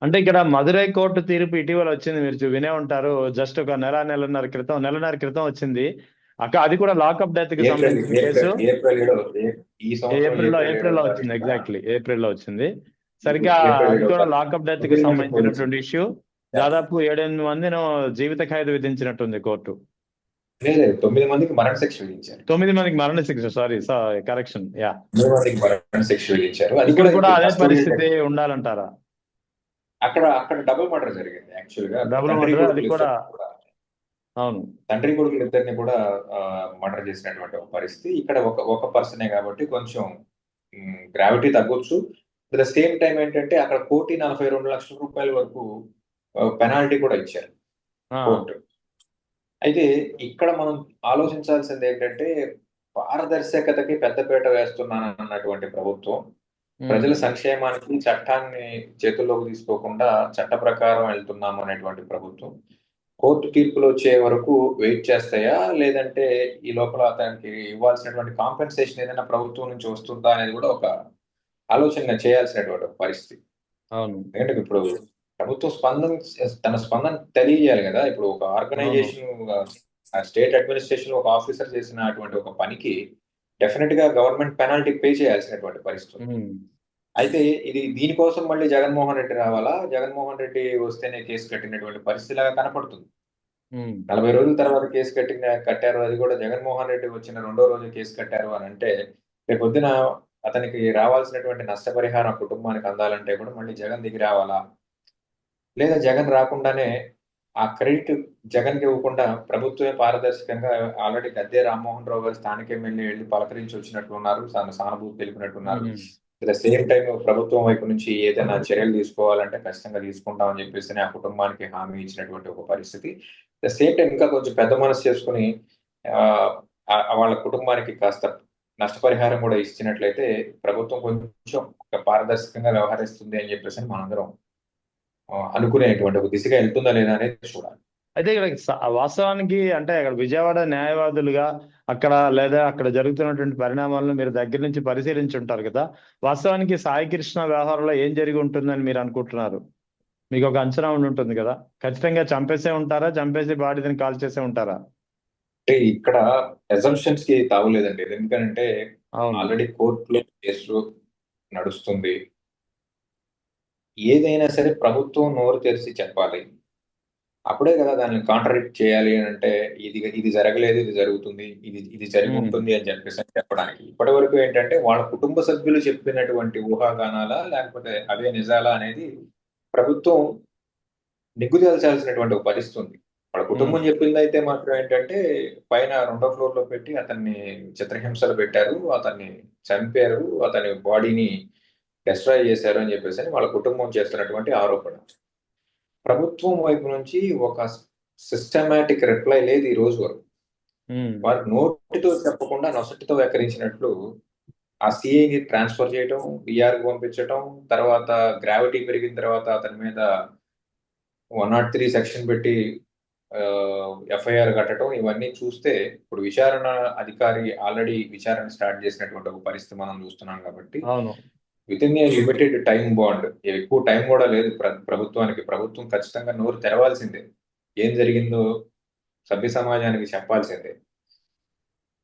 అంటే ఇక్కడ మదురై కోర్టు తీర్పు ఇటీవల వచ్చింది, మీరు వినే ఉంటారు. జస్ట్ ఒక నెలన్నర క్రితం వచ్చింది. అది కూడా లాకప్ డెత్ కి ఏప్రిల్ సంబంధించిన కేసు. ఏప్రిల్ ఏప్రిల్ ఈ సంవత్సరం ఏప్రిల్ ఏప్రిల్లో 7వ వచ్చింది, తారీఖున ఎగ్జాక్ట్లీ ఏప్రిల్లో వచ్చింది. సరిగ్గా ఏప్రిల్ అది 7వ కూడా తారీఖున లాకప్ డెత్ కి సుప్రీంకోర్టు సంబంధించినటువంటి విధించింది. ఇష్యూ. దాదాపు 7-8 మందిను జీవిత ఖైదు విధించినట్టుంది కోర్టు. లేదు, 9 మందికి మరణ శిక్ష విధించారు. 9 మందికి మరణ శిక్ష, సారీ కరెక్షన్, యా. 9 మందికి మరణ శిక్ష విధించారు. అది ఇక్కడ కూడా కూడా ఇప్పుడు అదే కస్టోడియల్. పరిస్థితి ఉండాలంటారా? అక్కడ అక్కడ డబుల్ మర్డర్ జరిగింది యాక్చువల్ గా. డబుల్ తండ్రి మర్డర్ అది కొడుకులు కూడా. ఇద్దరు కూడా అవును. తండ్రి కొడుకులు ఇద్దరిని కూడా మర్డర్ చేసినటువంటి ఒక పరిస్థితి. ఇక్కడ ఒక ఒక పర్సనే కాబట్టి కొంచెం గ్రావిటీ తగ్గొచ్చు. అట్ ద సేమ్ టైం ఏంటంటే అక్కడ 1,42,00,000 వరకు పెనాల్టీ కూడా ఇచ్చారు ఆ, కోర్టు. అయితే ఇక్కడ మనం ఆలోచించాల్సింది ఏంటంటే పారదర్శకతకి పెద్దపీట వేస్తున్నాను అన్నటువంటి ప్రభుత్వం ఉమ్, ప్రజల సంక్షేమానికి చట్టాన్ని చేతుల్లోకి తీసుకోకుండా చట్ట ప్రకారం వెళ్తున్నాము అనేటువంటి ప్రభుత్వం కోర్టు తీర్పులు వచ్చే వరకు వెయిట్ చేస్తాయా, లేదంటే ఈ లోపల అతనికి ఇవ్వాల్సినటువంటి కాంపెన్సేషన్ ఏదైనా ప్రభుత్వం నుంచి వస్తుందా అనేది కూడా ఒక ఆలోచన చేయాల్సినటువంటి ఒక పరిస్థితి. అవును, ఎందుకంటే ఇప్పుడు ప్రభుత్వం తన స్పందన తెలియజేయాలి కదా. ఇప్పుడు ఒక అవును. ఆర్గనైజేషన్, స్టేట్ అడ్మినిస్ట్రేషన్ ఒక ఆఫీసర్ చేసినటువంటి ఒక పనికి డెఫినెట్ గా గవర్నమెంట్ పెనాల్టీ పే చేయాల్సినటువంటి పరిస్థితి ఉంది. ఉమ్, అయితే దీనికోసం మళ్ళీ జగన్మోహన్ రెడ్డి రావాలా? జగన్మోహన్ రెడ్డి వస్తేనే కేసు కట్టినటువంటి పరిస్థితిలాగా కనపడుతుంది. ఉమ్, 40 రోజుల తర్వాత కేసు కట్టారు. అది కూడా జగన్మోహన్ రెడ్డి వచ్చిన రెండో రోజు కేసు కట్టారు అని అంటే రేపొద్దున అతనికి రావాల్సినటువంటి నష్టపరిహారం కుటుంబానికి అందాలంటే కూడా మళ్ళీ జగన్ దిగి రావాలా? లేదా జగన్ రాకుండానే ఆ క్రెడిట్ జగన్ కి ఇవ్వకుండా ప్రభుత్వమే పారదర్శకంగా ఆల్రెడీ గద్దె రామ్మోహన్ రావు గారు స్థానిక ఎమ్మెల్యే వెళ్ళి పలకరించి వచ్చినట్లున్నారు, సానుభూతి తెలిపినట్టున్నారు. ఉమ్, అట్ ద సేమ్ టైం ప్రభుత్వం వైపు నుంచి ఏదైనా చర్యలు తీసుకోవాలంటే ఖచ్చితంగా తీసుకుంటామని చెప్పేసి ఆ కుటుంబానికి హామీ ఇచ్చినటువంటి ఒక పరిస్థితి. అట్ ద సేమ్ టైం ఇంకా కొంచెం పెద్ద మనసు చేసుకుని ఆ వాళ్ళ కుటుంబానికి కాస్త నష్టపరిహారం కూడా ఇచ్చినట్లయితే ప్రభుత్వం కొంచెం పారదర్శకంగా వ్యవహరిస్తుంది అని చెప్పేసి మనందరం అనుకునేటువంటి ఒక దిశగా వెళ్తుందా లేదా అనేది చూడాలి. అయితే ఇక్కడ వాస్తవానికి అంటే అక్కడ విజయవాడ న్యాయవాదులుగా అక్కడ లేదా అక్కడ జరుగుతున్నటువంటి పరిణామాలను మీరు దగ్గర నుంచి పరిశీలించి ఉంటారు కదా. వాస్తవానికి సాయి కృష్ణ వ్యవహారంలో ఏం జరిగి ఉంటుందని మీరు అనుకుంటున్నారు? మీకు ఒక అంచనా ఉండి ఉంటుంది కదా. ఖచ్చితంగా చంపేసే ఉంటారా, చంపేసి బాడీని కాల్ చేసే ఉంటారా? అంటే ఇక్కడ అజంప్షన్స్ కి తావులేదండి. ఎందుకంటే అవును. ఆల్రెడీ కోర్టులో కేసు నడుస్తుంది. ఏదైనా సరే ప్రభుత్వం నోరు తెరిచి చెప్పాలి. అప్పుడే కదా దాన్ని కాంట్రడిక్ట్ చేయాలి అని అంటే ఇది జరగలేదు, ఇది జరుగుతుంది, ఇది ఇది జరిగి ఉమ్, ఉంటుంది అని చెప్పడానికి. ఇప్పటి వరకు ఏంటంటే వాళ్ళ కుటుంబ సభ్యులు చెప్పినటువంటి ఊహాగానాలా లేకపోతే అవే నిజాలా అనేది ప్రభుత్వం నిగ్గు తేల్చాల్సినటువంటి ఒక పరిస్థితి ఉంది. వాళ్ళ ఉమ్, కుటుంబం చెప్పింది అయితే మాత్రం ఏంటంటే పైన రెండో ఫ్లోర్ లో పెట్టి అతన్ని చిత్రహింసలు పెట్టారు, అతన్ని చంపారు, అతని బాడీని డెస్ట్రాయ్ చేశారు అని చెప్పేసి వాళ్ళ కుటుంబం చేస్తున్నటువంటి ఆరోపణ. ప్రభుత్వం వైపు నుంచి ఒక సిస్టమాటిక్ రిప్లై లేదు ఈ రోజు వరకు. ఉమ్, వారు నోటితో చెప్పకుండా నొసటితో వెక్కరించినట్లు ఆ సిఐని ట్రాన్స్ఫర్ చేయటం, విఆర్కి పంపించటం, తర్వాత గ్రావిటీ పెరిగిన తర్వాత అతని మీద 103 సెక్షన్ పెట్టి ఎఫ్ఐఆర్ కట్టడం, ఇవన్నీ చూస్తే ఇప్పుడు విచారణ అధికారి ఆల్రెడీ విచారణ స్టార్ట్ చేసినటువంటి ఒక పరిస్థితి మనం చూస్తున్నాం కాబట్టి అవును. With in a limited time bond, ఎక్కువ టైం కూడా లేదు ప్రభుత్వానికి. ప్రభుత్వం ఖచ్చితంగా నోరు తెరవాల్సిందే, ఏం జరిగిందో సభ్య సమాజానికి చెప్పాల్సిందే.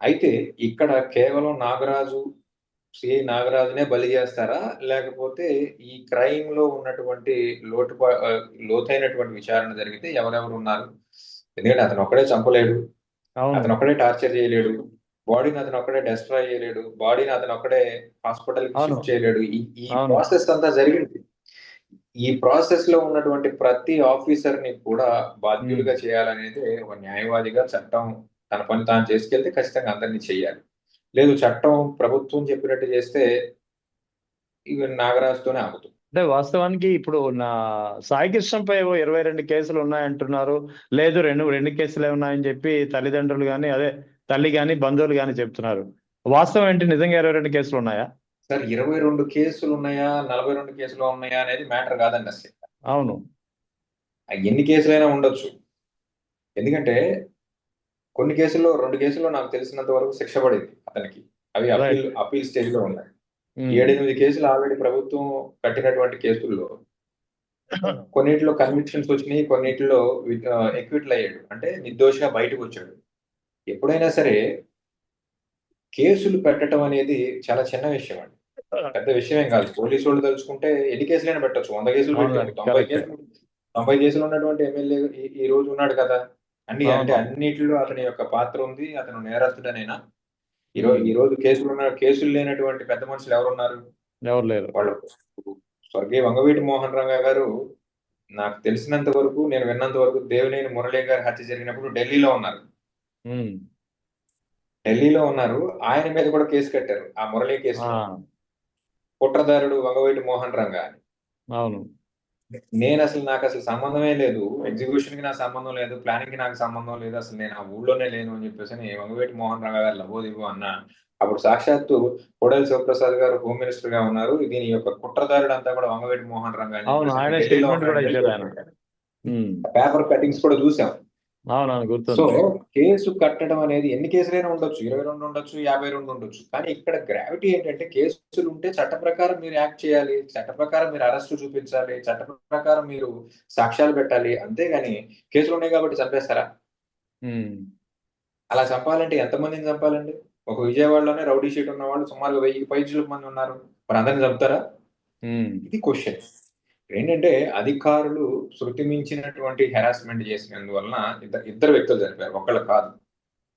అయితే ఇక్కడ కేవలం నాగరాజు, సిఐ నాగరాజునే బలి చేస్తారా, లేకపోతే ఈ క్రైమ్ లో ఉన్నటువంటి లోతైనటువంటి విచారణ జరిగితే ఎవరెవరు ఉన్నారు? ఎందుకంటే అతను ఒక్కడే చంపలేడు, అవును. అతను ఒక్కడే టార్చర్ చేయలేడు, బాడీని అతను ఒక్కడే డెస్ట్రాయ్ చేయలేడు, బాడీని అతను ఒక్కడే హాస్పిటల్ కి అవును. షిఫ్ట్ చేయలేడు. ఈ ఈ అవును. ప్రాసెస్ అంతా జరిగింది. ఈ ప్రాసెస్ లో ఉన్నటువంటి ప్రతి ఆఫీసర్ ని కూడా ఉమ్. బాధ్యులుగా చేయాలనేది ఒక న్యాయవాదిగా చట్టం తన పని తాను చేసుకెళ్తే ఖచ్చితంగా అందరినీ చేయాలి. లేదు, చట్టం ప్రభుత్వం చెప్పినట్టు చేస్తే ఇవి నాగరాజుతోనే ఆగుతుంది. అంటే వాస్తవానికి ఇప్పుడు సాయి కృష్ణపై 22 కేసులు ఉన్నాయంటున్నారు. లేదు, రెండు కేసులే ఉన్నాయని చెప్పి తల్లిదండ్రులు కానీ, అదే తల్లి కానీ, బంధువులు కానీ చెప్తున్నారు. వాస్తవం ఏంటి? నిజంగా 22 కేసులు ఉన్నాయా? సార్, 22 కేసులు ఉన్నాయా 42 కేసులు ఉన్నాయా అనేది మ్యాటర్ కాదండి అసలు. అవును. ఎన్ని కేసులైనా ఉండొచ్చు. ఎందుకంటే కొన్ని కేసుల్లో 2 కేసుల్లో నాకు తెలిసినంత వరకు శిక్ష పడింది అతనికి. అవి రైట్. అప్పీల్ స్టేజ్ లో ఉన్నాయి. ఉమ్. 7-8 కేసులు ఆల్రెడీ ప్రభుత్వం కట్టినటువంటి కేసుల్లో కొన్నిటిలో కన్విక్షన్స్ వచ్చినాయి, కొన్నిటిలో ఎక్విట్లు అయ్యాడు, అంటే నిర్దోషిగా బయటకు వచ్చాడు. ఎప్పుడైనా సరే కేసులు పెట్టడం అనేది చాలా చిన్న విషయం అండి, పెద్ద విషయం ఏం కాదు. పోలీసు వాళ్ళు తలుచుకుంటే ఎన్ని కేసులైనా పెట్టొచ్చు, 100 కేసులు అవును, పెట్టారు, 90 కరెక్ట్. కేసులు 90 కేసులు ఉన్నటువంటి ఎమ్మెల్యే ఈ రోజు ఉన్నాడు కదా. అంటే అవును. అన్నిటిలో అతని యొక్క పాత్ర ఉంది, అతను నేరస్తుడనేనా? ఉమ్. ఈ రోజు కేసులు లేనటువంటి పెద్ద మనుషులు ఎవరున్నారు? ఎవరు లేరు. వాళ్ళు స్వర్గీయ వంగవీటి మోహన్ రంగా గారు, నాకు తెలిసినంత వరకు, నేను విన్నంత వరకు, దేవినేని మురళీ గారి హత్య జరిగినప్పుడు ఢిల్లీలో ఉన్నారు. ఉమ్. ఢిల్లీలో ఉన్నారు, ఆయన మీద కూడా కేసు కట్టారు, ఆ మురళీ ఆ, కేసులో. కుట్రదారుడు వంగవీటి మోహన్ రంగా అని. అవును. నాకు అసలు సంబంధమే లేదు, ఎగ్జిక్యూషన్ కి నాకు సంబంధం లేదు, ప్లానింగ్ కి నాకు సంబంధం లేదు, అసలు నేను ఆ ఊళ్ళోనే లేను అని చెప్పేసి వంగవీటి మోహన్ రంగా గారు లబోదిబో అన్న. అప్పుడు సాక్షాత్తు కోడెల శివప్రసాద్ గారు హోమ్ మినిస్టర్ గా ఉన్నారు, దీని యొక్క కుట్రదారుడు అంతా కూడా వంగవీటి మోహన్ రంగా అని అవును, చెప్పేసి ఆయన ఢిల్లీలో స్టేట్మెంట్ కూడా ఉన్నాడని ఇచ్చారు ఆయన. చెప్పి ఉమ్. పేపర్ కటింగ్స్ కూడా చూసాం. అవునవును, సో గుర్తుంది. కేసు కట్టడం అనేది ఎన్ని కేసులైనా ఉండొచ్చు, 22 ఉండొచ్చు, 52 ఉండొచ్చు, కానీ ఇక్కడ గ్రావిటీ ఏంటంటే కేసులు ఉంటే చట్ట ప్రకారం మీరు యాక్ట్ చేయాలి, చట్ట ప్రకారం మీరు అరెస్ట్ చూపించాలి, చట్ట ప్రకారం మీరు సాక్ష్యాలు పెట్టాలి. అంతేగాని కేసులు ఉన్నాయి కాబట్టి చంపేస్తారా? ఉమ్. అలా చంపాలంటే ఎంతమందిని చంపాలండి? ఒక విజయవాడలోనే రౌడీ షీట్ ఉన్న వాళ్ళు సుమారుగా 1000కి పైచిలకు మంది ఉన్నారు, మరి అందరిని చంపుతారా? ఉమ్. ఇది క్వశ్చన్. ఏంటంటే అధికారులు శృతి మించినటువంటి హెరాస్మెంట్ చేసినందువలన ఇద్దరు వ్యక్తులు చనిపోయారు, ఒకళ్ళు కాదు.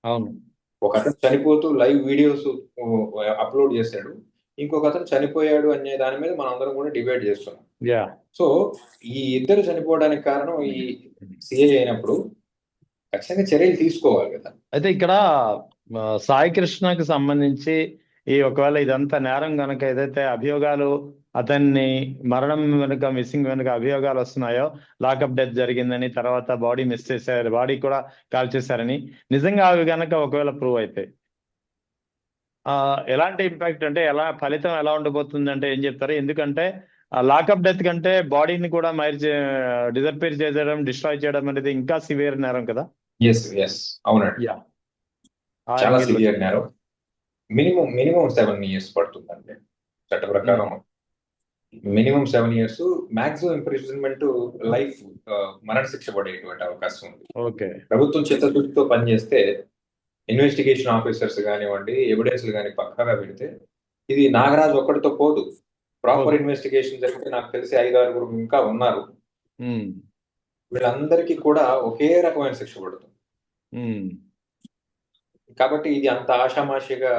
అవును. ఒక అతను చనిపోతూ లైవ్ వీడియోస్ అప్లోడ్ చేశాడు, ఇంకొక అతను చనిపోయాడు అనే దాని మీద మనం అందరం కూడా డిబేట్ చేస్తున్నాం. యా. సో ఈ ఇద్దరు చనిపోవడానికి కారణం ఈ సిఐ అయినప్పుడు ఖచ్చితంగా చర్యలు తీసుకోవాలి కదా. అయితే ఇక్కడ సాయి కృష్ణకి సంబంధించి ఒకవేళ ఇదంతా నేరం గనక ఏదైతే అభియోగాలు, అతన్ని మరణం వెనుక, మిస్సింగ్ వెనుక అభియోగాలు వస్తున్నాయో, లాకప్ డెత్ జరిగిందని, తర్వాత బాడీ మిస్ చేశారు, బాడీ కూడా కాల్ చేశారని, నిజంగా అవి గనక ఒకవేళ ప్రూవ్ అయితే ఎలాంటి ఇంపాక్ట్, అంటే ఫలితం ఎలా ఉండబోతుంది అంటే ఏం చెప్తారు? ఎందుకంటే లాకప్ డెత్ కంటే బాడీని కూడా డిజర్పేర్ చేయడం, డిస్ట్రాయ్ చేయడం అనేది ఇంకా సివియర్ నేరం కదా. ఎస్ అవునండి, యా. చాలా సివియర్ నేరం. మినిమం 7 years పడుతుందండి చట్ట ప్రకారం. Minimum 7 years, maximum imprisonment life, మరణశిక్ష పడేటువంటి అవకాశం ఉంది. ఓకే. ప్రభుత్వం చిత్తశుద్ధితో పనిచేస్తే, ఇన్వెస్టిగేషన్ ఆఫీసర్స్ కానివ్వండి, ఎవిడెన్స్లు కానీ పక్కాగా పెడితే, ఇది నాగరాజు ఒక్కడితో పోదు. ప్రాపర్ ఇన్వెస్టిగేషన్ జరిగితే నాకు తెలిసి 5-6 ఇంకా ఉన్నారు, వీళ్ళందరికీ కూడా ఒకే రకమైన శిక్ష పడుతుంది. కాబట్టి ఇది అంత ఆషామాషిగా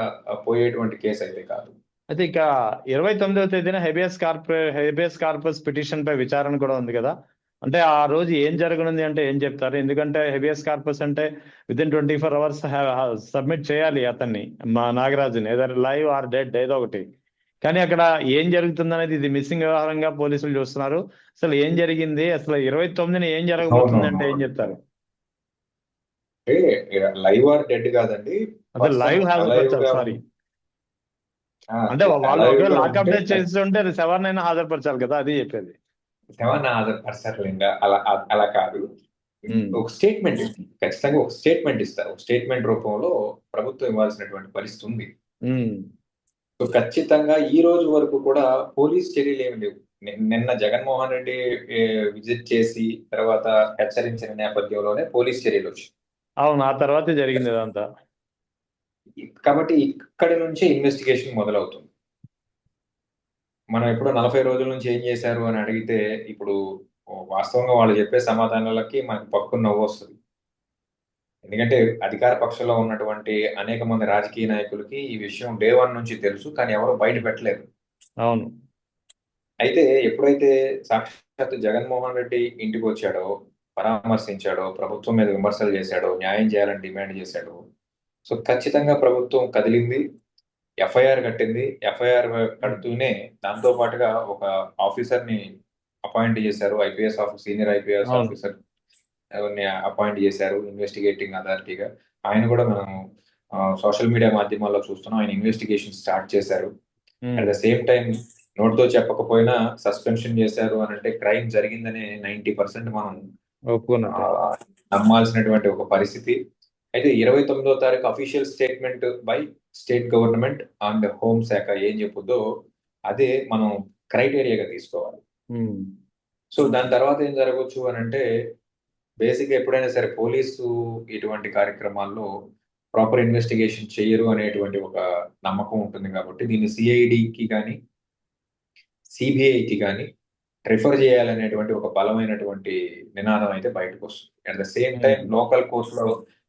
పోయేటువంటి కేసు అయితే కాదు. అయితే ఇక 29వ తేదీన హెబియస్ కార్పస్ పిటిషన్ పై విచారణ కూడా ఉంది కదా. అంటే ఆ రోజు ఏం జరగనుంది అంటే ఏం చెప్తారు? ఎందుకంటే హెబియస్ కార్పస్ అంటే వితిన్ 24 hours సబ్మిట్ చేయాలి అతన్ని, మా నాగరాజుని, ఏదైనా లైవ్ ఆర్ డెడ్ ఏదో ఒకటి. కానీ అక్కడ ఏం జరుగుతుంది అనేది, ఇది మిస్సింగ్ వ్యవహారంగా పోలీసులు చూస్తున్నారు. అసలు ఏం జరిగింది, అసలు 29న ఏం జరగబోతుంది అంటే ఏం చెప్తారు? లైవ్ ఆర్ డెడ్ కాదండి, అసలు లైవ్ హాజరుపరచాలి. సారీ, అంటే వాళ్ళు ఒకవేళ లాకప్ డెత్ చేస్తుంటే శవాన్నైనా హాజరుపరచాలి కదా, అది చెప్పేది. శవాన్ని హాజరుపరచాలి, అలా కాదు. ఒక స్టేట్మెంట్, ఖచ్చితంగా ఒక స్టేట్మెంట్ ఇస్తారు. స్టేట్మెంట్ రూపంలో ప్రభుత్వం ఇవ్వాల్సినటువంటి పరిస్థితి ఉంది. సో ఖచ్చితంగా ఈ రోజు వరకు కూడా పోలీస్ చర్యలు ఏమి లేవు. నిన్న జగన్మోహన్ రెడ్డి విజిట్ చేసి తర్వాత హెచ్చరించిన నేపథ్యంలోనే పోలీస్ చర్యలు వచ్చాయి. అవును, ఆ తర్వాత జరిగింది ఇదంతా. కాబట్టి ఇక్కడి నుంచే ఇన్వెస్టిగేషన్ మొదలవుతుంది. మనం ఎప్పుడో 40 రోజుల నుంచి ఏం చేశారు అని అడిగితే, ఇప్పుడు వాస్తవంగా వాళ్ళు చెప్పే సమాధానాలకి మనకు పక్కన నవ్వు వస్తుంది. ఎందుకంటే అధికార పక్షంలో ఉన్నటువంటి అనేక మంది రాజకీయ నాయకులకి ఈ విషయం డే 1 నుంచి తెలుసు, కానీ ఎవరు బయట పెట్టలేదు. అవును. అయితే ఎప్పుడైతే సాక్షాత్ జగన్మోహన్ రెడ్డి ఇంటికి వచ్చాడో, పరామర్శించాడో, ప్రభుత్వం మీద విమర్శలు చేశాడో, న్యాయం చేయాలని డిమాండ్ చేశాడో, సో ఖచ్చితంగా ప్రభుత్వం కదిలింది, ఎఫ్ఐఆర్ కట్టింది. ఎఫ్ఐఆర్ కడుతూనే దాంతో పాటుగా ఒక ఆఫీసర్ని అపాయింట్ చేశారు, సీనియర్ ఐపీఎస్ ఆఫీసర్ అపాయింట్ చేశారు ఇన్వెస్టిగేటింగ్ అథారిటీగా. ఆయన కూడా మనం సోషల్ మీడియా మాధ్యమాల్లో చూస్తున్నాం, ఆయన ఇన్వెస్టిగేషన్ స్టార్ట్ చేశారు. అట్ ద సేమ్ టైం నోట్తో చెప్పకపోయినా సస్పెన్షన్ చేశారు అని అంటే క్రైమ్ జరిగిందనే 90% మనం నమ్మాల్సినటువంటి ఒక పరిస్థితి. అయితే 29వ తారీఖు official statement by state government and home శాఖ ఏం చెప్పుద్దో అదే మనం క్రైటీరియాగా తీసుకోవాలి. సో దాని తర్వాత ఏం జరగవచ్చు అని అంటే, బేసిక్గా ఎప్పుడైనా సరే పోలీసు ఇటువంటి కార్యక్రమాల్లో ప్రాపర్ ఇన్వెస్టిగేషన్ చేయరు అనేటువంటి ఒక నమ్మకం ఉంటుంది కాబట్టి దీన్ని సిఐడికి కానీ సిబిఐకి కానీ రిఫర్ చేయాలనేటువంటి ఒక బలమైనటువంటి నినాదం అయితే బయటకు వస్తుంది. At the same time local కోర్టులో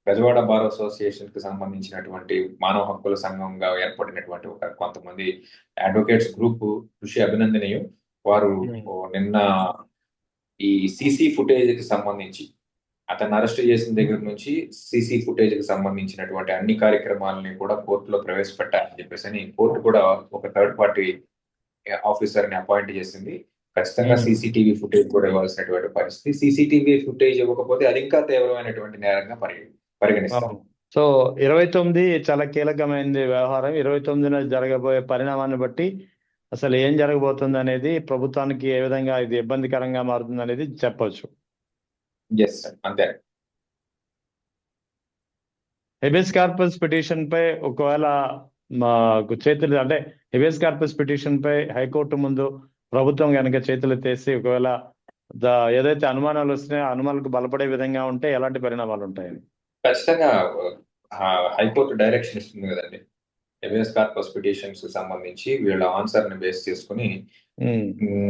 బెజవాడ బార్ అసోసియేషన్ కి సంబంధించినటువంటి మానవ హక్కుల సంఘంగా ఏర్పడినటువంటి ఒక కొంతమంది అడ్వకేట్స్ గ్రూప్ కృషి అభినందనీయం. వారు నిన్న ఈ సీసీ ఫుటేజ్ కి సంబంధించి అతను అరెస్ట్ చేసిన దగ్గర నుంచి సీసీ ఫుటేజ్ కి సంబంధించినటువంటి అన్ని కార్యక్రమాలని కూడా కోర్టులో ప్రవేశపెట్టాలని చెప్పేసి కోర్టు కూడా ఒక థర్డ్ పార్టీ ఆఫీసర్ ని అపాయింట్ చేసింది. ఖచ్చితంగా సీసీటీవీ ఫుటేజ్ కూడా ఇవ్వాల్సినటువంటి పరిస్థితి. సీసీటీవీ ఫుటేజ్ ఇవ్వకపోతే అది ఇంకా తీవ్రమైనటువంటి నేరంగా పరిగణిస్తాం. సో 29 చాలా కీలకమైనది వ్యవహారం. 29న జరగబోయే పరిణామాన్ని బట్టి అసలు ఏం జరగబోతుంది అనేది, ప్రభుత్వానికి ఏ విధంగా ఇది ఇబ్బందికరంగా మారుతుంది అనేది చెప్పొచ్చు. ఎస్ అంతే. హెబియస్ కార్పస్ పిటిషన్ పై ఒకవేళ మాకు చేతులు అంటే హెబియస్ కార్పస్ పిటిషన్ పై హైకోర్టు ముందు ప్రభుత్వం కనుక చేతులు ఎత్తేసి ఒకవేళ ఏదైతే అనుమానాలు వస్తున్నాయో అనుమానాలకు బలపడే విధంగా ఉంటే ఎలాంటి పరిణామాలు ఉంటాయని ఖచ్చితంగా హైకోర్టు డైరెక్షన్ ఇస్తుంది కదండి. హెబియస్ కార్పస్ పిటిషన్స్ కి సంబంధించి వీళ్ళ ఆన్సర్ ని బేస్ చేసుకుని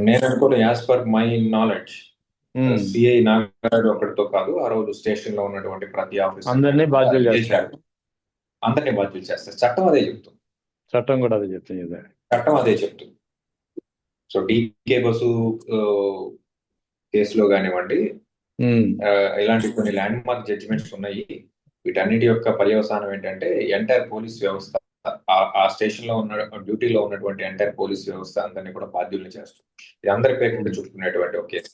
నేను అనుకోను, as per my knowledge CI Nagaraju ఒకటితో కాదు, ఆ రోజు స్టేషన్ లో ఉన్నటువంటి ప్రతి ఆఫీసర్ అందరినీ బాధ్యులు చేస్తారు. అందరినీ బాధ్యులు చేస్తారు. చట్టం అదే చెప్తుంది. చట్టం కూడా అదే చెప్తుంది. చట్టం అదే చెప్తుంది. సో డీకే బస్సు కేసులో కానివ్వండి, ఇలాంటి కొన్ని ల్యాండ్ మార్క్ జడ్జిమెంట్స్ ఉన్నాయి. వీటన్నిటి యొక్క పర్యవసానం ఏంటంటే ఎంటైర్ పోలీస్ వ్యవస్థ, ఆ స్టేషన్ లో ఉన్న డ్యూటీలో ఉన్నటువంటి ఎంటైర్ పోలీస్ వ్యవస్థ అందరినీ కూడా బాధ్యుల్ని చేస్తుంది. ఇది అందరి పేరు చుట్టుకునేటువంటి ఒక కేసు.